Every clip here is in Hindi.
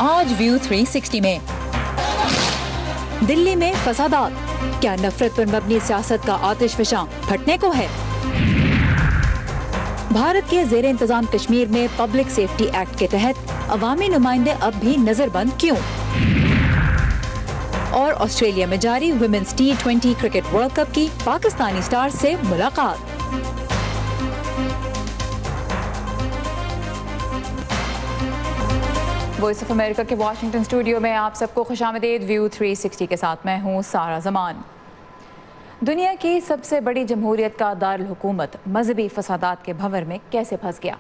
आज व्यू 360 में दिल्ली में फसादात, क्या नफरत पर मबनी सियासत का आतिशफशां फटने को है? भारत के जेर इंतजाम कश्मीर में पब्लिक सेफ्टी एक्ट के तहत अवामी नुमाइंदे अब भी नजरबंद क्यों? और ऑस्ट्रेलिया में जारी women's T20 cricket world cup की पाकिस्तानी स्टार से मुलाकात। वॉइस ऑफ अमेरिका के वाशिंगटन स्टूडियो में आप सबको खुशामदीद। व्यू 360 के साथ मैं हूं सारा जमान। दुनिया की सबसे बड़ी जमहूरियत का दारुल हुकूमत मजहबी फसादात के भंवर में कैसे फंस गया?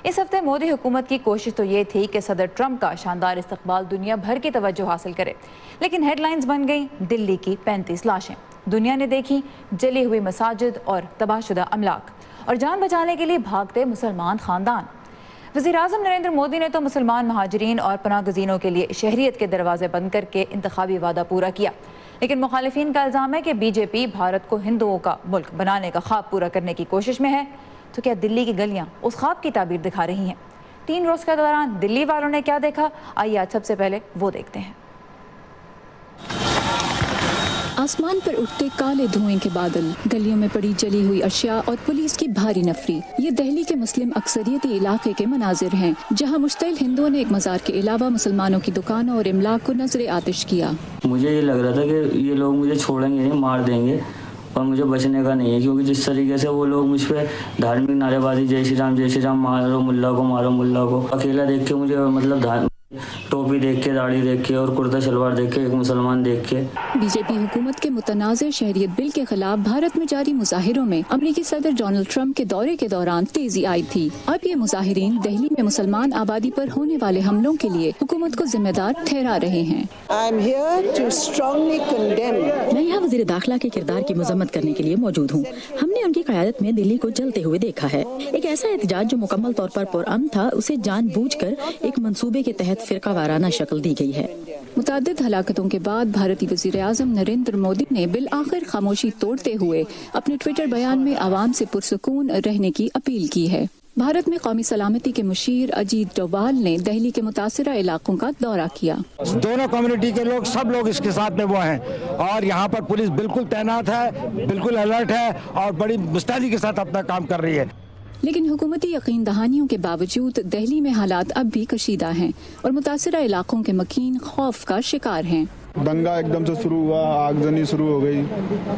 इस हफ्ते मोदी हुकूमत की कोशिश तो ये थी कि सदर ट्रंप का शानदार इस्तकबाल दुनिया भर की तवज्जो हासिल करे, लेकिन हेडलाइंस बन गई दिल्ली की 35 लाशें। दुनिया ने देखी जली हुई मसाजिद और तबाहशुदा अमलाक और जान बचाने के लिए भागते मुसलमान खानदान। वज़ीर आज़म नरेंद्र मोदी ने तो मुसलमान महाजरीन और पनाहगज़ीनों के लिए शहरियत के दरवाजे बंद करके इंतखाबी वादा पूरा किया, लेकिन मुखालिफिन का इल्ज़ाम है कि बीजेपी भारत को हिंदुओं का मुल्क बनाने का ख्वाब पूरा करने की कोशिश में है। तो क्या दिल्ली की गलियां उस ख्वाब की ताबीर दिखा रही हैं? 3 रोज़ के दौरान दिल्ली वालों ने क्या देखा, आइए आज सबसे पहले वो देखते हैं। आसमान पर उठते काले धुएं के बादल, गलियों में पड़ी जली हुई अशिया और पुलिस की भारी नफरी, ये दिल्ली के मुस्लिम अक्सरियती इलाके के मनाजिर हैं, जहां मुश्तिल हिंदुओं ने एक मजार के अलावा मुसलमानों की दुकानों और इमलाक को नजरे आतिश किया। मुझे ये लग रहा था कि ये लोग मुझे छोड़ेंगे नहीं, मार देंगे, और मुझे बचने का नहीं है, क्योंकि जिस तरीके से वो लोग मुझ पर धार्मिक नारेबाजी, जय श्री राम, मारो मुल्ला को, अकेला देख के मुझे, मतलब टोपी देख के, दाढ़ी देख के और कुर्ता शलवार देख के, एक मुसलमान देख के। बीजेपी हुकूमत के मुतनाज़िर शहरियत बिल के खिलाफ भारत में जारी मुजाहिरों में अमेरिकी सदर डोनाल्ड ट्रंप के दौरे के दौरान तेजी आई थी। अब ये मुजाहिरीन दिल्ली में मुसलमान आबादी पर होने वाले हमलों के लिए हुकूमत को जिम्मेदार ठहरा रहे हैं। मैं यहाँ वज़ीर दाखिला के किरदार की मजम्मत करने के लिए मौजूद हूँ। हमने उनकी क़यादत में दिल्ली को जलते हुए देखा है। एक ऐसा एहतजाज जो मुकम्मल तौर पर पुरअमन था, उसे जानबूझकर एक मंसूबे के तहत फिरका वाराना शक्ल दी गई है। मुताद्दिद हलाकतों के बाद भारतीय वज़ीर आज़म नरेंद्र मोदी ने बिल आखिर खामोशी तोड़ते हुए अपने ट्विटर बयान में आवाम से पुरसुकून रहने की अपील की है। भारत में कौमी सलामती के मुशीर अजीत डोभाल ने दिल्ली के मुतासिरा इलाकों का दौरा किया। दोनों कम्युनिटी के लोग, सब लोग इसके साथ में वो हैं, और यहाँ पर पुलिस बिल्कुल तैनात है, बिल्कुल अलर्ट है और बड़ी मुस्तैदी के साथ अपना काम कर रही है। लेकिन हुकूमती यकीन दहानियों के बावजूद दिल्ली में हालात अब भी कशीदा हैं और मुतासिरा इलाकों के मकीन खौफ का शिकार हैं। दंगा एकदम से शुरू हुआ, आगजनी शुरू हो गई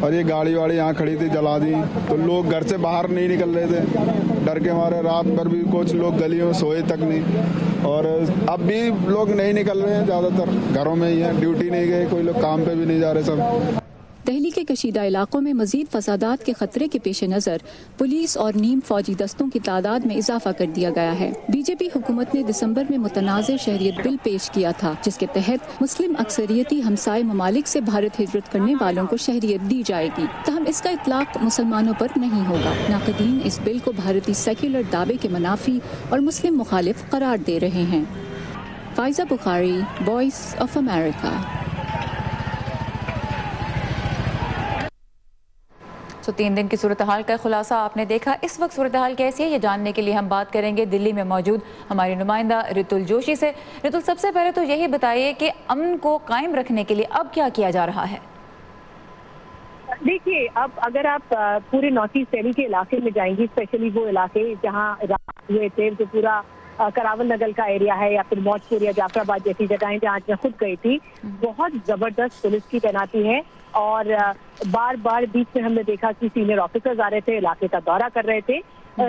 और ये गाड़ी वाड़ी यहाँ खड़ी थी, जला दी, तो लोग घर से बाहर नहीं निकल रहे थे डर के मारे। रात भर भी कुछ लोग गलियों में सोए तक नहीं, और अब भी लोग नहीं निकल रहे हैं, ज़्यादातर घरों में ही हैं, ड्यूटी नहीं गए, कोई लोग काम पे भी नहीं जा रहे सब। दिल्ली के कशीदा इलाकों में मजीद फसादात के खतरे के पेश नज़र पुलिस और नीम फौजी दस्तों की तादाद में इजाफा कर दिया गया है। बीजेपी हुकूमत ने दिसंबर में मुतनाज़िर शहरियत बिल पेश किया था, जिसके तहत मुस्लिम अक्सरियती हमसाय ममालिक से भारत हिजरत करने वालों को शहरियत दी जाएगी, तहम इसका इतलाक मुसलमानों पर नहीं होगा। नाक़दीन इस बिल को भारतीय सेक्युलर दावे के मुनाफी और मुस्लिम मुखालिफ करार दे रहे हैं। Pfizer Bukhari, voice of America. तो 3 दिन की सूरत हाल का खुलासा आपने देखा। इस वक्त सूरत हाल कैसी है, ये जानने के लिए हम बात करेंगे दिल्ली में मौजूद हमारी नुमाइंदा रितुल जोशी से। रितुल, सबसे पहले तो यही बताइए कि अमन को कायम रखने के लिए अब क्या किया जा रहा है? देखिए, अब अगर आप पूरे नॉर्थ ईस्ट दिल्ली के इलाके में जाएंगी, स्पेशली वो इलाके जहाँ रात हुए थे, जो पूरा करावल नगर का एरिया है या फिर मौजपुर या जाफराबाद जैसी जगहें जहाँ मैं खुद गई थी, बहुत जबरदस्त पुलिस की तैनाती है। और बार बार बीच में हमने देखा कि सीनियर ऑफिसर्स आ रहे थे, इलाके का दौरा कर रहे थे।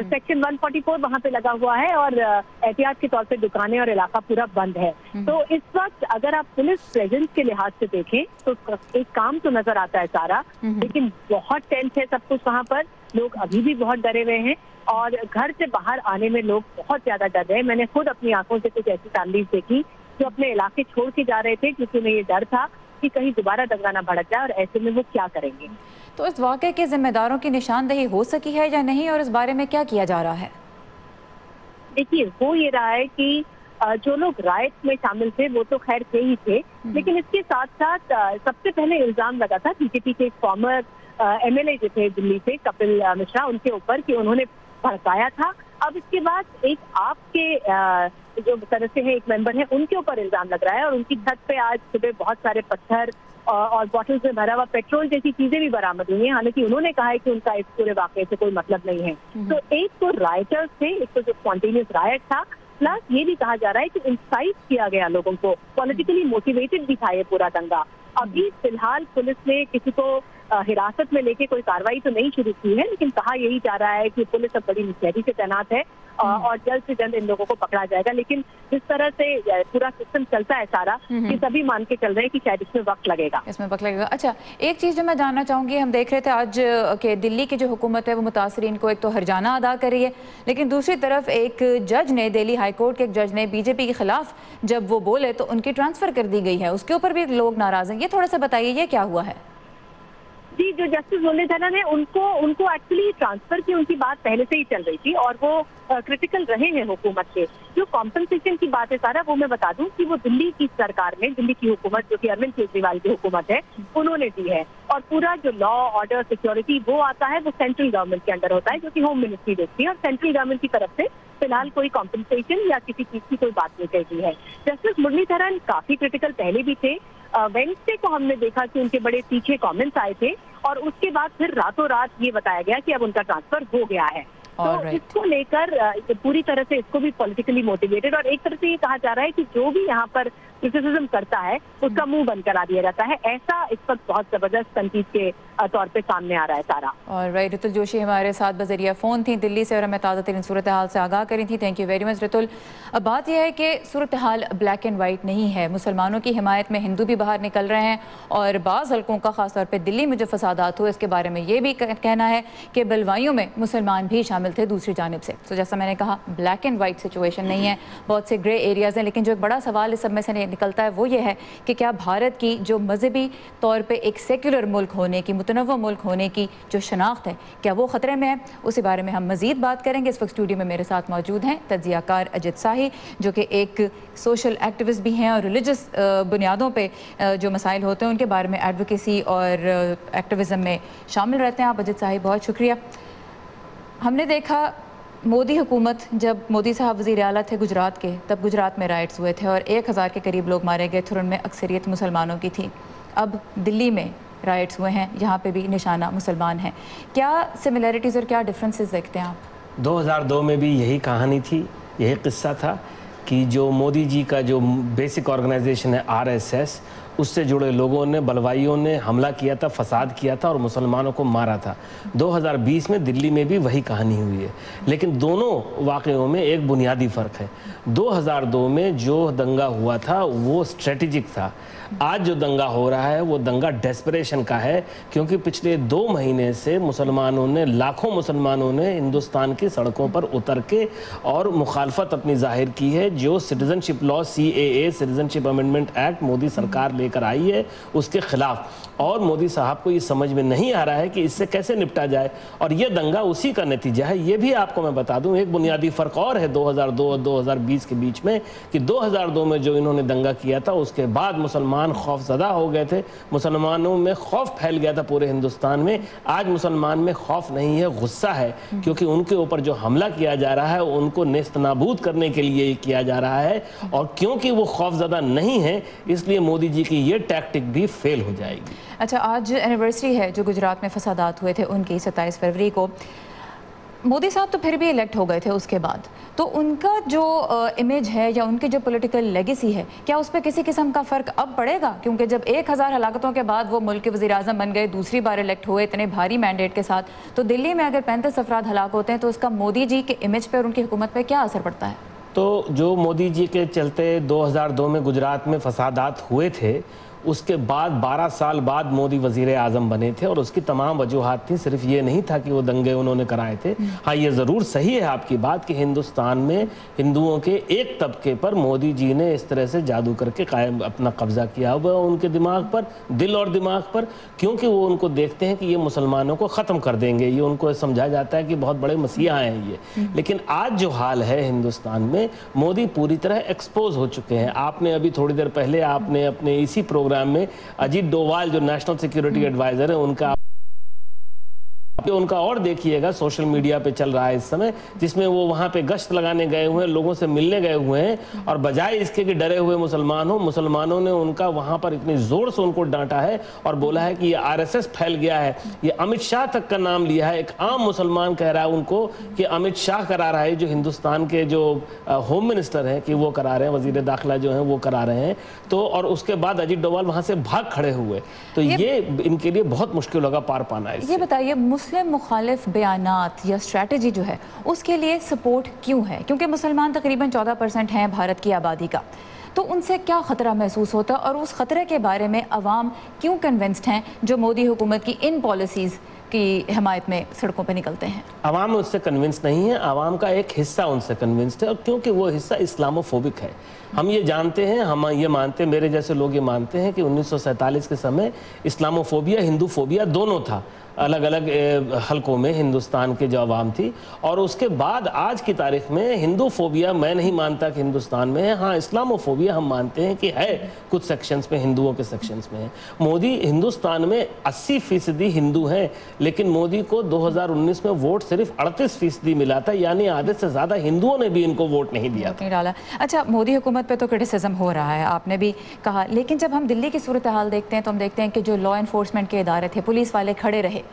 सेक्शन 144 वहाँ पे लगा हुआ है और एहतियात के तौर पे दुकानें और इलाका पूरा बंद है। तो इस वक्त अगर आप पुलिस प्रेजेंस के लिहाज से देखें तो एक काम तो नजर आता है सारा, लेकिन बहुत टेंस है सब कुछ वहाँ पर। लोग अभी भी बहुत डरे हुए हैं और घर से बाहर आने में लोग बहुत ज्यादा डर रहे हैं। मैंने खुद अपनी आंखों से कुछ ऐसी फैमिलीज देखी जो अपने इलाके छोड़ के जा रहे थे, क्योंकि उन्हें ये डर था कि कहीं दोबारा दंगा ना भड़क जाए, और ऐसे में वो क्या करेंगे। तो इस वाक़े के जिम्मेदारों की निशानदेही हो सकी है या नहीं, और इस बारे में क्या किया जा रहा है? देखिए, हो ये रहा है कि जो लोग राइट्स में शामिल थे वो तो खैर थे ही थे, लेकिन इसके साथ साथ सबसे पहले इल्जाम लगा था बीजेपी के फॉर्मर MLA जो थे दिल्ली से, कपिल मिश्रा, उनके ऊपर कि उन्होंने भड़काया था अब इसके बाद एक आपके जो सदस्य है, एक मेंबर है, उनके ऊपर इल्जाम लग रहा है और उनकी छत पे आज सुबह बहुत सारे पत्थर और बॉटल्स में भरा हुआ पेट्रोल जैसी चीजें भी बरामद हुई हैं। हालांकि उन्होंने कहा है कि उनका इस पूरे वाकये से कोई मतलब नहीं है। तो एक तो राइटर्स थे, एक तो जो स्पॉन्टेनियस रायट था, प्लस ये भी कहा जा रहा है कि इंसाइट किया गया लोगों को, पॉलिटिकली मोटिवेटेड भी था ये पूरा दंगा। अभी फिलहाल पुलिस ने किसी को हिरासत में लेके कोई कार्रवाई तो नहीं शुरू की है, लेकिन कहा यही जा रहा है कि पुलिस अब बड़ी मुस्तैदी से तैनात है और जल्द से जल्द इन लोगों को पकड़ा जाएगा। लेकिन जिस तरह से पूरा सिस्टम चलता है सारा, कि सभी मान के चल रहे हैं कि शायद इसमें वक्त लगेगा। अच्छा, एक चीज़ जो मैं जानना चाहूँगी, हम देख रहे थे आज कि दिल्ली की जो हुकूमत है वो मुतासरीन को एक तो हर्जाना अदा कर रही है, लेकिन दूसरी तरफ एक जज ने, दिल्ली हाई कोर्ट के एक जज ने बीजेपी के खिलाफ जब वो बोले तो उनकी ट्रांसफ़र कर दी गई है, उसके ऊपर भी लोग नाराज़ हैं। ये थोड़ा सा बताइए, ये क्या हुआ है? जी, जो जस्टिस मुरलीधरन है उनको एक्चुअली ट्रांसफर की उनकी बात पहले से ही चल रही थी और वो क्रिटिकल रहे हैं हुकूमत के। जो कॉम्पनसेशन की बात है सारा, वो मैं बता दूं कि वो दिल्ली की सरकार ने, दिल्ली की हुकूमत जो कि अरविंद केजरीवाल की हुकूमत है, उन्होंने दी है। और पूरा जो लॉ ऑर्डर सिक्योरिटी वो आता है, वो सेंट्रल गवर्नमेंट के अंडर होता है, जो कि होम मिनिस्ट्री देखती है। और सेंट्रल गवर्नमेंट की तरफ से फिलहाल कोई कॉम्पनसेशन या किसी चीज की कोई बात नहीं कही गई है। जस्टिस मुरलीधरन काफी क्रिटिकल पहले भी थे। वेडनेसडे को हमने देखा कि उनके बड़े तीखे कमेंट्स आए थे और उसके बाद फिर रातों रात ये बताया गया कि अब उनका ट्रांसफर हो गया है। तो इसको लेकर पूरी तरह से इसको भी पॉलिटिकली मोटिवेटेड, और एक तरह से ये कहा जा रहा है कि जो भी यहाँ पर क्रिटिसिज्म करता है उसका मुंह बंद करा दिया जाता है। ऐसा इस वक्त बहुत जबरदस्त तनकीद के तौर पे सामने आ रहा है सारा। और राइट, रितुल जोशी हमारे साथ बजरिया फ़ोन थी दिल्ली से और हमें ताज़ा तरीन सूरत हाल से आगाह करी थी। Thank you very much Ritul. अब बात यह है कि सूरत हाल ब्लैक एंड वाइट नहीं है। मुसलमानों की हिमायत में हिंदू भी बाहर निकल रहे हैं और बाज़ हल्कों का ख़ासतौर पर दिल्ली में जो फसादात हुए इसके बारे में ये भी कहना है कि बलवाइयों में मुसलमान भी शामिल थे दूसरी जानिब से। तो जैसा मैंने कहा, ब्लैक एंड वाइट सिचुएशन नहीं है, बहुत से ग्रे एरियाज़ हैं। लेकिन जो एक बड़ा सवाल इस सब में से निकलता है वो ये है कि क्या भारत की जो मजहबी तौर पे एक सेक्युलर मुल्क होने की, मुतनव्व मुल्क होने की जो शनाख्त है, क्या वो ख़तरे में है? उसी बारे में हम मज़ीद बात करेंगे। इस वक्त स्टूडियो में मेरे साथ मौजूद हैं तज्ज़ियाकार अजित शाही, जो कि एक सोशल एक्टिविस्ट भी हैं और रिलीजियस बुनियादों पर जो मसाइल होते हैं उनके बारे में एडवोकेसी और एक्टिविज़म में शामिल रहते हैं। आप अजित शाही, बहुत शुक्रिया। हमने देखा मोदी हुकूमत, जब मोदी साहब वज़ीर आला थे गुजरात के, तब गुजरात में राइट्स हुए थे और 1000 के करीब लोग मारे गए थे, उनमें अक्सरियत मुसलमानों की थी। अब दिल्ली में राइट्स हुए हैं, यहाँ पे भी निशाना मुसलमान है। क्या सिमिलरिटीज़ और क्या डिफरेंसेस देखते हैं आप? 2002 में भी यही कहानी थी, यही किस्सा था कि जो मोदी जी का जो बेसिक ऑर्गेनाइजेशन है RSS, उससे जुड़े लोगों ने, बलवाइयों ने हमला किया था, फसाद किया था और मुसलमानों को मारा था। 2020 में दिल्ली में भी वही कहानी हुई है, लेकिन दोनों वाक़यों में एक बुनियादी फ़र्क है। 2002 में जो दंगा हुआ था वो स्ट्रेटेजिक था। आज जो दंगा हो रहा है वो दंगा डेस्परेशन का है, क्योंकि पिछले 2 महीने से मुसलमानों ने, लाखों मुसलमानों ने हिंदुस्तान की सड़कों पर उतर के और मुखालफत अपनी जाहिर की है। जो citizenship law CAA, citizenship amendment act Modi सरकार लेकर आई है, उसके खिलाफ। और मोदी साहब को ये समझ में नहीं आ रहा है कि इससे कैसे निपटा जाए, और ये दंगा उसी का नतीजा है। ये भी आपको मैं बता दूं, एक बुनियादी फ़र्क और है 2002 और 2020 के बीच में, कि 2002 में जो इन्होंने दंगा किया था उसके बाद मुसलमान खौफज़दा हो गए थे, मुसलमानों में खौफ फैल गया था पूरे हिंदुस्तान में। आज मुसलमान में खौफ नहीं है, गुस्सा है, क्योंकि उनके ऊपर जो हमला किया जा रहा है उनको नेस्तनाबूद करने के लिए किया जा रहा है, और क्योंकि वो खौफज़दा नहीं है इसलिए मोदी जी की ये टैक्टिक भी फेल हो जाएगी। अच्छा, आज एनिवर्सरी है जो गुजरात में फसादात हुए थे उनकी, 27 फरवरी को। मोदी साहब तो फिर भी इलेक्ट हो गए थे उसके बाद, तो उनका जो इमेज है या उनकी जो पॉलिटिकल लेगेसी है, क्या उस पर किसी किस्म का फ़र्क अब पड़ेगा? क्योंकि जब 1000 हलाकतों के बाद वो मुल्क के वज़ीर आज़म बन गए, दूसरी बार इलेक्ट हुए इतने भारी मैंडेट के साथ, तो दिल्ली में अगर 35 अफराद हलाक होते हैं तो उसका मोदी जी के इमेज पर और उनकी हुकूमत पर क्या असर पड़ता है? तो जो मोदी जी के चलते 2002 में गुजरात में फसादात हुए थे, उसके बाद 12 साल बाद मोदी वज़ीर आज़म बने थे और उसकी तमाम वजूहात थी। सिर्फ ये नहीं था कि वो दंगे उन्होंने कराए थे। हाँ, ये ज़रूर सही है आपकी बात कि हिंदुस्तान में हिंदुओं के एक तबके पर मोदी जी ने इस तरह से जादू करके कायम अपना कब्जा किया हुआ उनके दिमाग पर, दिल और दिमाग पर, क्योंकि वो उनको देखते हैं कि ये मुसलमानों को ख़त्म कर देंगे। ये उनको समझा जाता है कि बहुत बड़े मसीहा हैं ये। लेकिन आज जो हाल है हिंदुस्तान में, मोदी पूरी तरह एक्सपोज हो चुके हैं। आपने अभी थोड़ी देर पहले आपने अपने इसी प्रोग्राम में अजीत डोवाल जो नेशनल सिक्योरिटी एडवाइजर है उनका उनका और देखिएगा सोशल मीडिया पे चल रहा है इस समय, जिसमें वो वहाँ पे गश्त लगाने गए हुए हैं, लोगों से मिलने गए हुए हैं, और बजाय इसके कि डरे हुए मुसलमान हो, मुसलमानों ने उनका वहाँ पर इतनी जोर से उनको डांटा है और बोला है कि ये आरएसएस फैल गया है। ये अमित शाह तक का नाम लिया है। एक आम मुसलमान कह रहा है उनको कि अमित शाह करा रहा है, जो हिंदुस्तान के जो होम मिनिस्टर हैं कि वो करा रहे हैं, वजीर दाखिला जो हैं वो करा रहे हैं। तो और उसके बाद अजीत डोभाल वहाँ से भाग खड़े हुए, तो ये इनके लिए बहुत मुश्किल होगा पार पाना है। ये बताइए, मुस्लिम मुखालिफ बयानात या स्ट्रैटेजी जो है उसके लिए सपोर्ट क्यों है? क्योंकि मुसलमान तकरीबन 14% हैं भारत की आबादी का, तो उनसे क्या ख़तरा महसूस होता है और उस ख़तरे के बारे में अवाम क्यों कन्विंस्ड हैं जो मोदी हुकूमत की इन पॉलिसीज़ की हिमायत में सड़कों पर निकलते हैं? अवाम उससे कन्विंस नहीं है, अवाम का एक हिस्सा उनसे कन्विंस्ड है, और क्योंकि वो हिस्सा इस्लामोफोबिक है। हम ये जानते हैं, हम ये मानते हैं, मेरे जैसे लोग ये मानते हैं कि 1947 के समय इस्लामोफोबिया हिंदू फोबिया दोनों था अलग अलग हलकों में हिंदुस्तान के जो अवाम थी। और उसके बाद आज की तारीख में हिंदू फोबिया मैं नहीं मानता कि हिंदुस्तान में है। हाँ, इस्लामोफोबिया हम मानते हैं कि है, कुछ सेक्शंस में, हिंदुओं के सेक्शंस में है। मोदी हिंदुस्तान में 80% हिंदू हैं, लेकिन मोदी को 2019 में वोट सिर्फ 38% मिला था, यानी आधे से ज़्यादा हिंदुओं ने भी इनको वोट नहीं दिया था। डाला। अच्छा, मोदी हुकूमत पे तो क्रिटिसिज्म हो रहा है, आपने भी कहा, लेकिन जब हम दिल्ली की सूरत हाल देखते हैं तो हम देखते हैं कि जो लॉ एनफोर्समेंट के इदारे थे, पुलिस वाले खड़े रहे,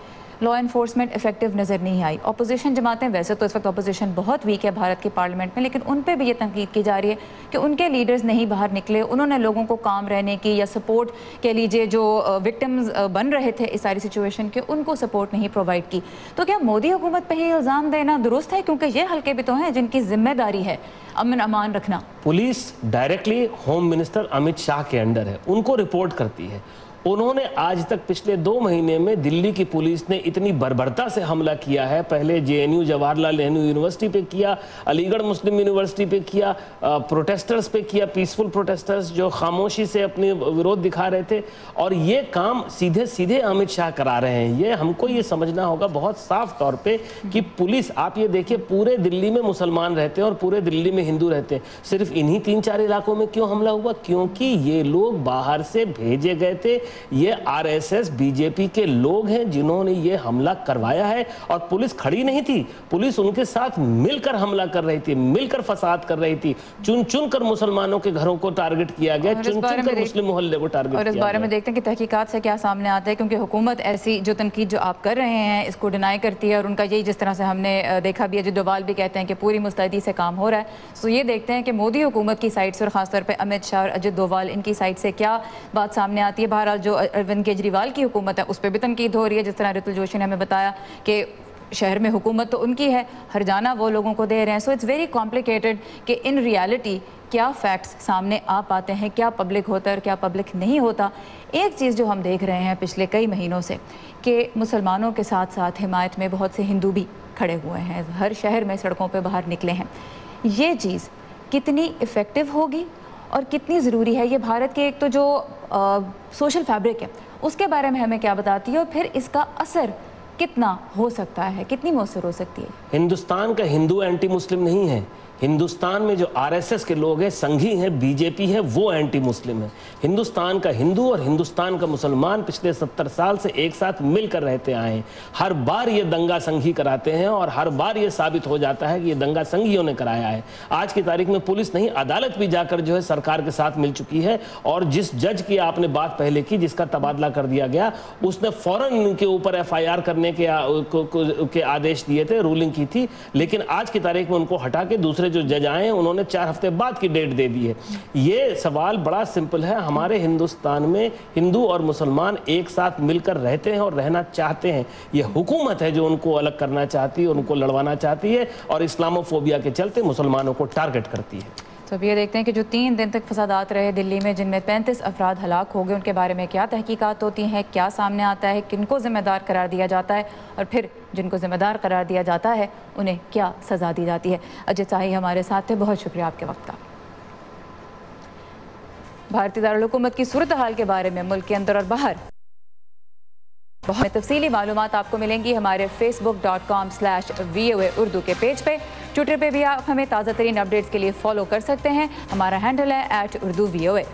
लॉ एनफोर्समेंट इफेक्टिव नज़र नहीं आई। अपोजिशन जमातें, वैसे तो इस वक्त अपोजिशन बहुत वीक है भारत की पार्लियामेंट में, लेकिन उन पर भी ये तनकीद की जा रही है कि उनके लीडर्स नहीं बाहर निकले, उन्होंने लोगों को काम रहने की या सपोर्ट कह लीजिए, जो विक्टिम्स बन रहे थे इस सारी सिचुएशन के, उनको सपोर्ट नहीं प्रोवाइड की। तो क्या मोदी हुकूमत पर ही इल्ज़ाम देना दुरुस्त है? क्योंकि ये हल्के भी तो हैं जिनकी जिम्मेदारी है अमन अमान रखना। Police directly home minister Amit Shah के अंडर है, उनको रिपोर्ट करती है। उन्होंने आज तक पिछले 2 महीने में दिल्ली की पुलिस ने इतनी बर्बरता से हमला किया है। पहले जेएनयू जवाहरलाल नेहरू यूनिवर्सिटी पे किया, अलीगढ़ मुस्लिम यूनिवर्सिटी पे किया, प्रोटेस्टर्स पे किया, पीसफुल प्रोटेस्टर्स जो खामोशी से अपने विरोध दिखा रहे थे, और ये काम सीधे सीधे अमित शाह करा रहे हैं। ये हमको ये समझना होगा बहुत साफ तौर पे कि पुलिस, आप ये देखिए, पूरे दिल्ली में मुसलमान रहते हैं और पूरे दिल्ली में हिंदू रहते हैं, सिर्फ इन्हीं 3-4 इलाकों में क्यों हमला हुआ? क्योंकि ये लोग बाहर से भेजे गए थे। ये आरएसएस बीजेपी के लोग हैं जिन्होंने ये हमला करवाया है, और पुलिस खड़ी नहीं थी, पुलिस उनके साथ मिलकर हमला कर रही थी, मिलकर फसाद कर रही थी। चुन चुन कर मुसलमानों के घरों को टारगेट किया गया, चुन चुन कर मुस्लिम मोहल्ले को टारगेट किया गया। और इस बारे में देखते हैं कि तहकीकात से क्या सामने आता है, क्योंकि हुकूमत ऐसी जो तनकीद जो आप कर रहे हैं इसको डिनाई करती है, और उनका यही, जिस तरह से हमने देखा भी, अजीत डोभाल भी कहते हैं कि पूरी मुस्तैदी से काम हो रहा है। तो ये देखते हैं कि मोदी हुकूमत की साइड से और खासतौर पर अमित शाह और अजीत डोभाल इनकी साइड से क्या बात सामने आती है। बहरहाल जो अरविंद केजरीवाल की हुकूमत है उस पर भी तनकीद हो रही है, जिस तरह ऋतुल जोशी ने हमें बताया कि शहर में हुकूमत तो उनकी है, हरजाना वो लोगों को दे रहे हैं। सो इट्स वेरी कॉम्प्लिकेटेड कि इन रियलिटी क्या फैक्ट्स सामने आ पाते हैं, क्या पब्लिक होता है और क्या पब्लिक नहीं होता। एक चीज़ जो हम देख रहे हैं पिछले कई महीनों से कि मुसलमानों के साथ साथ हिमायत में बहुत से हिंदू भी खड़े हुए हैं, हर शहर में सड़कों पर बाहर निकले हैं। ये चीज़ कितनी इफ़ेक्टिव होगी और कितनी ज़रूरी है, ये भारत के एक तो जो सोशल फैब्रिक है उसके बारे में हमें क्या बताती है, और फिर इसका असर कितना हो सकता है, कितनी मौसर हो सकती है? हिंदुस्तान का हिंदू एंटी मुस्लिम नहीं है। हिंदुस्तान में जो आरएसएस के लोग हैं, संघी हैं, बीजेपी है, वो एंटी मुस्लिम है। हिंदुस्तान का हिंदू और हिंदुस्तान का मुसलमान पिछले 70 साल से एक साथ मिलकर रहते आए हैं। हर बार ये दंगा संघी कराते हैं और हर बार ये साबित हो जाता है कि ये दंगा संघियों ने कराया है। आज की तारीख में पुलिस नहीं, अदालत भी जाकर जो है सरकार के साथ मिल चुकी है, और जिस जज की आपने बात पहले की जिसका तबादला कर दिया गया, उसने फौरन इनके ऊपर एफआईआर करने के आदेश दिए थे, रूलिंग की थी, लेकिन आज की तारीख में उनको हटा के दूसरे जो जज आए हैं उन्होंने 4 हफ्ते बाद की डेट दे दी है। ये सवाल बड़ा सिंपल है, हमारे हिंदुस्तान में हिंदू और मुसलमान एक साथ मिलकर रहते हैं और रहना चाहते हैं। ये हुकूमत है जो उनको अलग करना चाहती है, उनको लड़वाना चाहती है, और इस्लामोफोबिया के चलते मुसलमानों को टारगेट करती है। तो अब ये देखते हैं कि जो 3 दिन तक फसादात रहे दिल्ली में, जिनमें 35 अफराद हलाक हो गए, उनके बारे में क्या तहकीकात होती हैं, क्या सामने आता है, किनको जिम्मेदार करार दिया जाता है, और फिर जिनको जिम्मेदार करार दिया जाता है उन्हें क्या सज़ा दी जाती है। अजय शाही हमारे साथ थे, बहुत शुक्रिया आपके वक्त का। भारतीय दारुल हुकूमत की सूरत हाल के बारे में मुल्क के अंदर और बाहर बहुत तफसीली मालूमात आपको मिलेंगी हमारे facebook.com/VOA उर्दू के पेज पे। ट्विटर पे भी आप हमें ताज़ा तरीन अपडेट्स के लिए फॉलो कर सकते हैं, हमारा हैंडल है @urduvoa।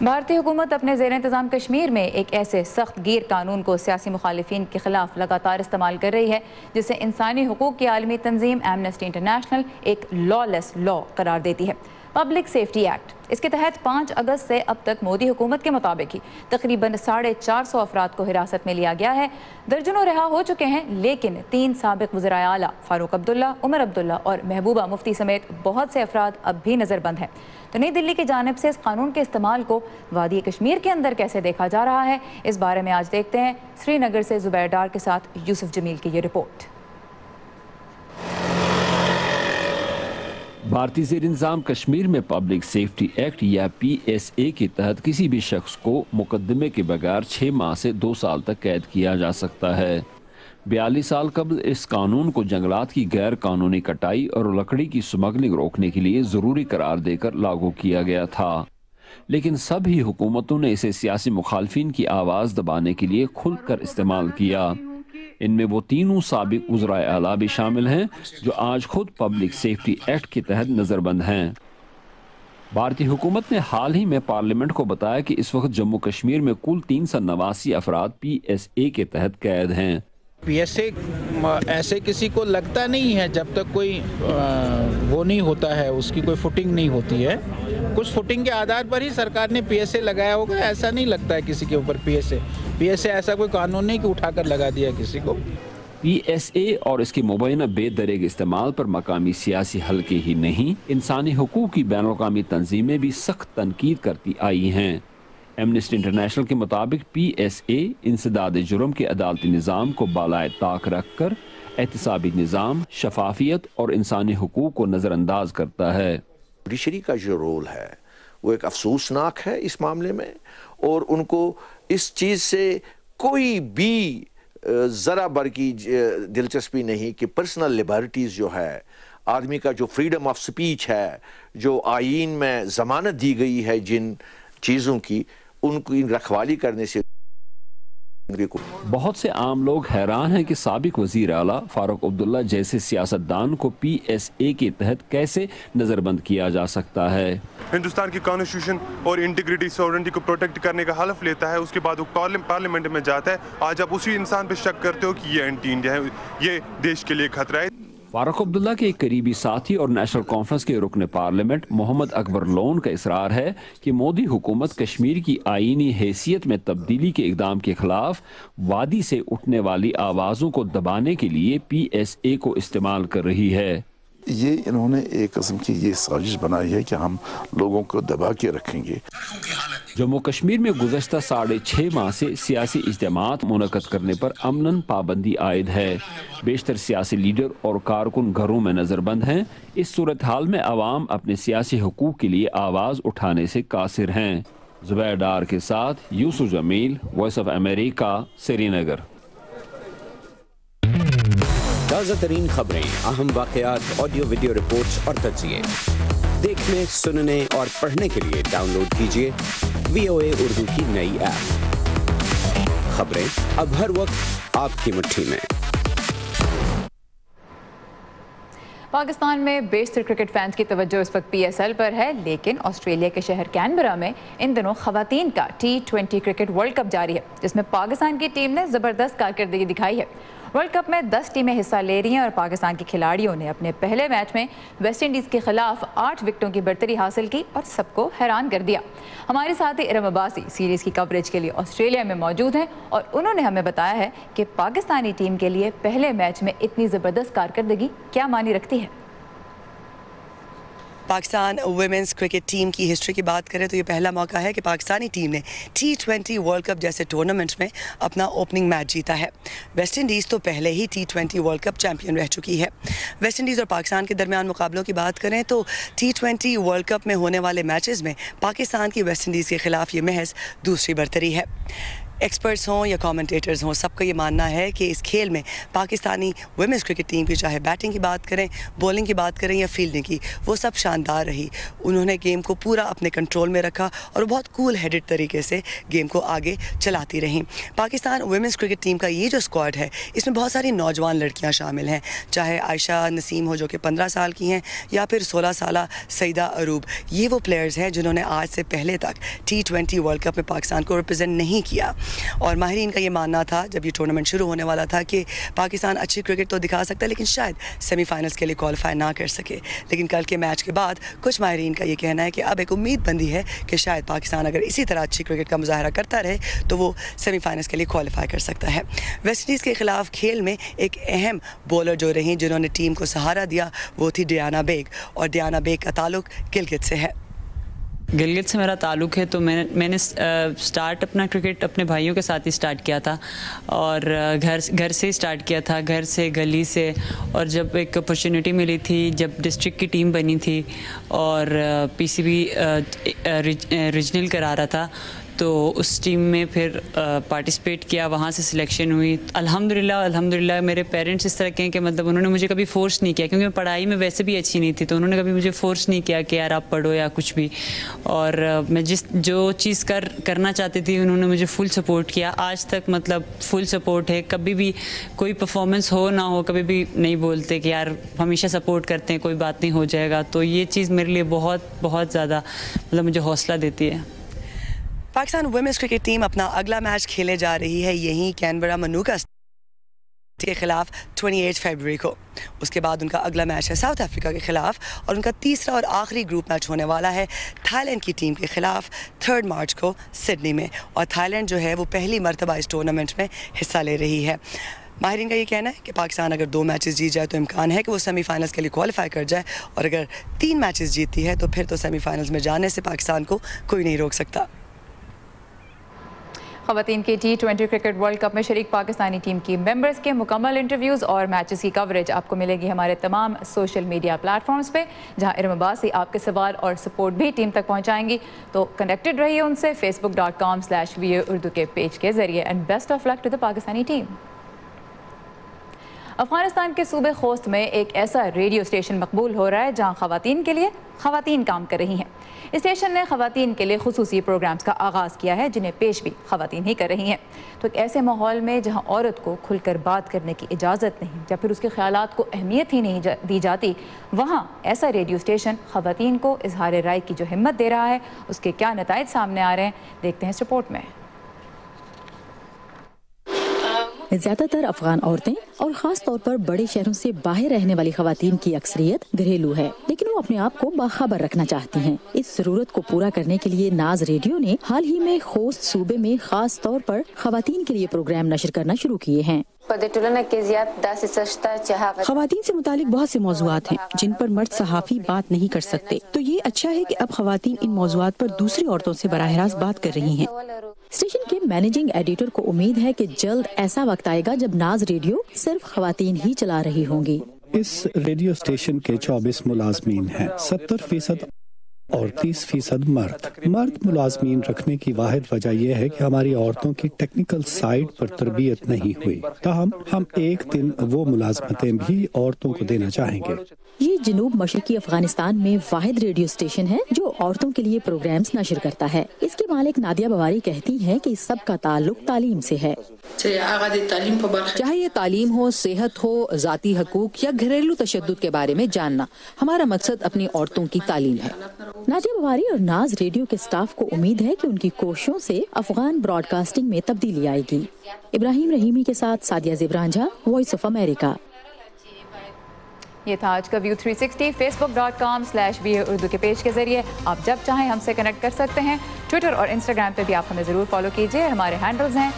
भारतीय हुकूमत अपने ज़ेर इंतज़ाम कश्मीर में एक ऐसे सख्त गिर कानून को सियासी मुखालिफिन के खिलाफ लगातार इस्तेमाल कर रही है जिसे इंसानी हुकूक की आलमी तंजीम एमनेस्टी इंटरनेशनल एक लॉलेस लॉ करार देती है। पब्लिक सेफ्टी एक्ट, इसके तहत 5 अगस्त से अब तक मोदी हुकूमत के मुताबिक ही तकरीबन 450 अफराद को हिरासत में लिया गया है। दर्जनों रिहा हो चुके हैं, लेकिन 3 साबिक वज़ीर आला फारूक अब्दुल्ला, उमर अब्दुल्ला और महबूबा मुफ्ती समेत बहुत से अफराद अब भी नज़रबंद हैं। तो नई दिल्ली की जानिब से इस कानून के इस्तेमाल को वादी कश्मीर के अंदर कैसे देखा जा रहा है, इस बारे में आज देखते हैं श्रीनगर से जुबैर डार के साथ यूसुफ जमील की ये रिपोर्ट। भारतीय ज़ेर इंतज़ाम कश्मीर में पब्लिक सेफ्टी एक्ट या PSA के तहत किसी भी शख्स को मुकदमे के बगैर 6 माह से 2 साल तक कैद किया जा सकता है। 42 साल कबल इस कानून को जंगलात की गैर कानूनी कटाई और लकड़ी की स्मगलिंग रोकने के लिए ज़रूरी करार देकर लागू किया गया था, लेकिन सभी हुकूमतों ने इसे सियासी मुखालफिन की आवाज़ दबाने के लिए खुलकर इस्तेमाल किया। इनमें वो तीनों साबिक वज़ीर आला भी शामिल हैं जो आज खुद पब्लिक सेफ्टी एक्ट के तहत नज़रबंद हैं। भारतीय हुकूमत ने हाल ही में पार्लियामेंट को बताया कि इस वक्त जम्मू कश्मीर में कुल 389 अफराद PSA के तहत कैद हैं। PSA ऐसे किसी को लगता नहीं है जब तक कोई वो नहीं होता है, उसकी कोई फुटिंग नहीं होती है। कुछ फुटिंग के आधार पर ही सरकार ने PSA लगाया होगा, ऐसा नहीं लगता है किसी के ऊपर PSA ऐसा कोई कानून नहीं कि उठाकर लगा दिया किसी को। PSA और इसके मुबैना बेदरेग इस्तेमाल पर मकामी सियासी हलके ही नहीं, इंसानी हुकूक की बैनुल-अक़वामी तंजीमें भी सख्त तनकीद करती आई हैं। एमनेस्टी इंटरनेशनल के मुताबिक PSA इंसदाद जुर्म के अदालती निज़ाम को बालाए ताक रख कर एहतिसाबी निज़ाम, शफाफियत और इंसानी हुकूक को नज़रअंदाज करता है। जुडिशरी का जो रोल है वो एक अफसोसनाक है इस मामले में, और उनको इस चीज़ से कोई भी ज़रा भर की दिलचस्पी नहीं कि पर्सनल लिबर्टीज़ जो है, आदमी का जो फ्रीडम ऑफ स्पीच है, जो आईन में ज़मानत दी गई है जिन चीज़ों की, उनकी रखवाली करने से बहुत से आम लोग हैरान हैं कि साबिक वजीर आला फारूक अब्दुल्ला जैसे सियासतदान को PSA के तहत कैसे नजरबंद किया जा सकता है। हिंदुस्तान की कॉन्स्टिट्यूशन और इंटीग्रिटी सॉवरेनिटी को प्रोटेक्ट करने का हलफ लेता है, उसके बाद वो पार्लियामेंट में जाता है। आज आप उसी इंसान पे शक करते हो कि ये एंटी इंडिया है, ये देश के लिए खतरा है। फारूक अब्दुल्ला के एक करीबी साथी और नेशनल कॉन्फ्रेंस के रुकन पार्लियामेंट मोहम्मद अकबर लोन का इसरार है कि मोदी हुकूमत कश्मीर की आईनी हैसियत में तब्दीली के इकदाम के खिलाफ वादी से उठने वाली आवाज़ों को दबाने के लिए PSA को इस्तेमाल कर रही है। ये इन्होंने एक किस्म की ये साजिश बनाई है कि हम लोगों को दबा के रखेंगे। जम्मू कश्मीर में गुज़श्ता 6.5 माह से सियासी इज्तिमात मुनक़द करने पर अमनन पाबंदी आयद है। बेशतर सियासी लीडर और कारकुन घरों में नज़रबंद हैं। इस सूरत हाल में अवाम अपने सियासी हुकूक के लिए आवाज़ उठाने से कासिर हैं। जुबैर डार के साथ Yusuf Jameel, Voice of America, Srinagar. ताज़ा तरीन खबरें, अहम वाक़यात, ऑडियो वीडियो रिपोर्ट्स और तज्ज़िये देखने, सुनने और पढ़ने के लिए डाउनलोड कीजिए VOA उर्दू की नई ऐप। खबरें अब हर वक्त आपकी मुट्ठी में। पाकिस्तान में बेशतर क्रिकेट फैंस की तवज्जो इस वक्त PSL पर है, लेकिन ऑस्ट्रेलिया के शहर कैनबरा में इन दिनों खवातीन का T20 क्रिकेट वर्ल्ड कप जारी है, जिसमें पाकिस्तान की टीम ने ज़बरदस्त कारकर्दगी दिखाई है। वर्ल्ड कप में 10 टीमें हिस्सा ले रही हैं और पाकिस्तान के खिलाड़ियों ने अपने पहले मैच में वेस्ट इंडीज़ के खिलाफ 8 विकेटों की बढ़तरी हासिल की और सबको हैरान कर दिया। हमारे साथी इरम अब्बासी सीरीज़ की कवरेज के लिए ऑस्ट्रेलिया में मौजूद हैं और उन्होंने हमें बताया है कि पाकिस्तानी टीम के लिए पहले मैच में इतनी ज़बरदस्त कारकर्दगी क्या मानी रखती है। पाकिस्तान वुमेंस क्रिकेट टीम की हिस्ट्री की बात करें तो ये पहला मौका है कि पाकिस्तानी टीम ने T20 वर्ल्ड कप जैसे टूर्नामेंट में अपना ओपनिंग मैच जीता है। वेस्ट इंडीज़ तो पहले ही T20 वर्ल्ड कप चैंपियन रह चुकी है। वेस्ट इंडीज़ और पाकिस्तान के दरमियान मुकाबलों की बात करें तो T20 वर्ल्ड कप में होने वाले मैचेस में पाकिस्तान की वेस्ट इंडीज़ के खिलाफ ये महज दूसरी बरतरी है। एक्सपर्ट्स हों या कमेंटेटर्स हों, सबका ये मानना है कि इस खेल में पाकिस्तानी वुमेंस क्रिकेट टीम की, चाहे बैटिंग की बात करें, बॉलिंग की बात करें या फील्डिंग की, वो सब शानदार रही। उन्होंने गेम को पूरा अपने कंट्रोल में रखा और बहुत कूल हेडेड तरीके से गेम को आगे चलाती रहीं। पाकिस्तान वुमेंस क्रिकेट टीम का ये जो स्क्वाड है, इसमें बहुत सारी नौजवान लड़कियाँ शामिल हैं, चाहे आयशा नसीम हो जो कि 15 साल की हैं, या फिर 16 साल सईदा अरूब। ये वो प्लेयर्स हैं जिन्होंने आज से पहले तक T20 वर्ल्ड कप में पाकिस्तान को रिप्रेजेंट नहीं किया। और माहिरीन का ये मानना था जब ये टूर्नामेंट शुरू होने वाला था कि पाकिस्तान अच्छी क्रिकेट तो दिखा सकता है, लेकिन शायद सेमीफाइनल्स के लिए क्वालिफाई ना कर सके। लेकिन कल के मैच के बाद कुछ माहिरीन का ये कहना है कि अब एक उम्मीद बंदी है कि शायद पाकिस्तान अगर इसी तरह अच्छी क्रिकेट का मुजाहरा करता रहे तो वो सेमीफाइनल्स के लिए क्वालिफाई कर सकता है। वेस्ट इंडीज़ के खिलाफ खेल में एक अहम बॉलर जो रही, जिन्होंने टीम को सहारा दिया, वो थी डियाना बेग। और डियाना बेग का ताल्लुक गिलगित से है। गिलगित से मेरा ताल्लुक़ है, तो मैंने स्टार्ट अपना क्रिकेट अपने भाइयों के साथ ही स्टार्ट किया था और घर से ही स्टार्ट किया था, घर से, गली से। और जब एक अपॉर्चुनिटी मिली थी, जब डिस्ट्रिक्ट की टीम बनी थी और पीसीबी रीजनल करा रहा था, तो उस टीम में फिर पार्टिसिपेट किया, वहाँ से सिलेक्शन हुई। अल्हम्दुलिल्लाह मेरे पेरेंट्स इस तरह के हैं कि मतलब उन्होंने मुझे कभी फोर्स नहीं किया, क्योंकि मैं पढ़ाई में वैसे भी अच्छी नहीं थी, तो उन्होंने कभी मुझे फोर्स नहीं किया कि यार आप पढ़ो या कुछ भी। और मैं जो चीज़ करना चाहती थी उन्होंने मुझे फुल सपोर्ट किया। आज तक मतलब फुल सपोर्ट है, कभी भी कोई परफॉर्मेंस हो ना हो, कभी भी नहीं बोलते कि यार, हमेशा सपोर्ट करते हैं, कोई बात नहीं हो जाएगा। तो ये चीज़ मेरे लिए बहुत बहुत ज़्यादा मतलब मुझे हौसला देती है। पाकिस्तान वुमेन्स क्रिकेट टीम अपना अगला मैच खेले जा रही है यहीं कैनबरा मनुका के खिलाफ 28 फरवरी को। उसके बाद उनका अगला मैच है साउथ अफ्रीका के खिलाफ, और उनका तीसरा और आखिरी ग्रुप मैच होने वाला है थाईलैंड की टीम के खिलाफ 3 मार्च को सिडनी में। और थाईलैंड जो है वो पहली मरतबा इस टूर्नामेंट में हिस्सा ले रही है। माहिरीन का ये कहना है कि पाकिस्तान अगर 2 मैचेस जीत जाए तो इम्कान है कि वो सेमीफाइनल्स के लिए क्वालिफाई कर जाए, और अगर 3 मैचेस जीतती है तो फिर तो सेमीफाइनल्स में जाने से पाकिस्तान को कोई नहीं रोक सकता। ख़वातीन के T20 क्रिकेट वर्ल्ड कप में शरीक पाकिस्तानी टीम की मेंबर्स के मुकम्मल इंटरव्यूज़ और मैचेस की कवरेज आपको मिलेगी हमारे तमाम सोशल मीडिया प्लेटफॉर्म्स पे, जहां इरम अब्बासी आपके सवाल और सपोर्ट भी टीम तक पहुंचाएंगी। तो कनेक्टेड रहिए उनसे facebook.com/VOA उर्दू के पेज के ज़रिए। And best of luck to the Pakistani team. Afghanistan के सूबे खोस्त में एक ऐसा रेडियो स्टेशन मकबूल हो रहा है जहां ख़वातीन के लिए ख़वातीन काम कर रही हैं। इस स्टेशन ने ख़वातीन के लिए खुसूसी प्रोग्राम्स का आगाज़ किया है, जिन्हें पेश भी ख़वातीन ही कर रही हैं। तो एक ऐसे माहौल में जहां औरत को खुलकर बात करने की इजाज़त नहीं या फिर उसके ख्यालात को अहमियत ही नहीं दी जाती, वहाँ ऐसा रेडियो स्टेशन ख़वातीन को इजहार राय की जो हिम्मत दे रहा है, उसके क्या नताइज सामने आ रहे हैं, देखते हैं इस रिपोर्ट में। ज्यादातर अफगान औरतें और खास तौर पर बड़े शहरों से बाहर रहने वाली खवातीन की अक्सरियत घरेलू है, लेकिन वो अपने आप को बाखबर रखना चाहती हैं। इस जरूरत को पूरा करने के लिए नाज रेडियो ने हाल ही में खोस्त सूबे में खास तौर पर खवातीन के लिए प्रोग्राम नशर करना शुरू किए हैं। खवातीन से मुतालिक बहुत से मौज़ूआत हैं जिन पर मर्द सहाफ़ी बात नहीं कर सकते, तो ये अच्छा है कि अब खवातीन इन मौज़ूआत पर दूसरी औरतों से बराह रास्त बात कर रही हैं। स्टेशन के मैनेजिंग एडिटर को उम्मीद है कि जल्द ऐसा वक्त आएगा जब नाज रेडियो सिर्फ खवातीन ही चला रही होंगी। इस रेडियो स्टेशन के 24 मुलाजमीन हैं, 70% और 30% मर्द मुलाजमीन रखने की वाहिद वजह यह है कि हमारी औरतों की टेक्निकल साइड पर तरबियत नहीं हुई, ताहम हम एक दिन वो मुलाजमतें भी औरतों को देना चाहेंगे। ये जनूब मशरकी अफगानिस्तान में वाहिद रेडियो स्टेशन है जो औरतों के लिए प्रोग्राम्स नशर करता है। इसके मालिक नादिया बवारी कहती हैं कि इस सब का ताल्लुक तालीम से है। चाहे ये तालीम हो, सेहत हो, जाती हकूक या घरेलू तशद्दुद के बारे में जानना, हमारा मकसद अपनी औरतों की तालीम है। नादिया बवारी और नाज रेडियो के स्टाफ को उम्मीद है कि उनकी कोशिशों से अफगान ब्रॉडकास्टिंग में तब्दीली आएगी। इब्राहिम रहीमी के साथ सादिया ज़िब्रांझा, वॉइस ऑफ अमेरिका। ये था आज का व्यू 360। facebook.com/VOA उर्दू के पेज के जरिए आप जब चाहें हमसे कनेक्ट कर सकते हैं। ट्विटर और इंस्टाग्राम पे भी आप हमें ज़रूर फॉलो कीजिए। हमारे हैंडल्स हैं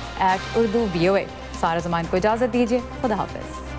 @UrduVOA। सारा ज़मान को इजाज़त दीजिए। खुदा हाफ़िज़।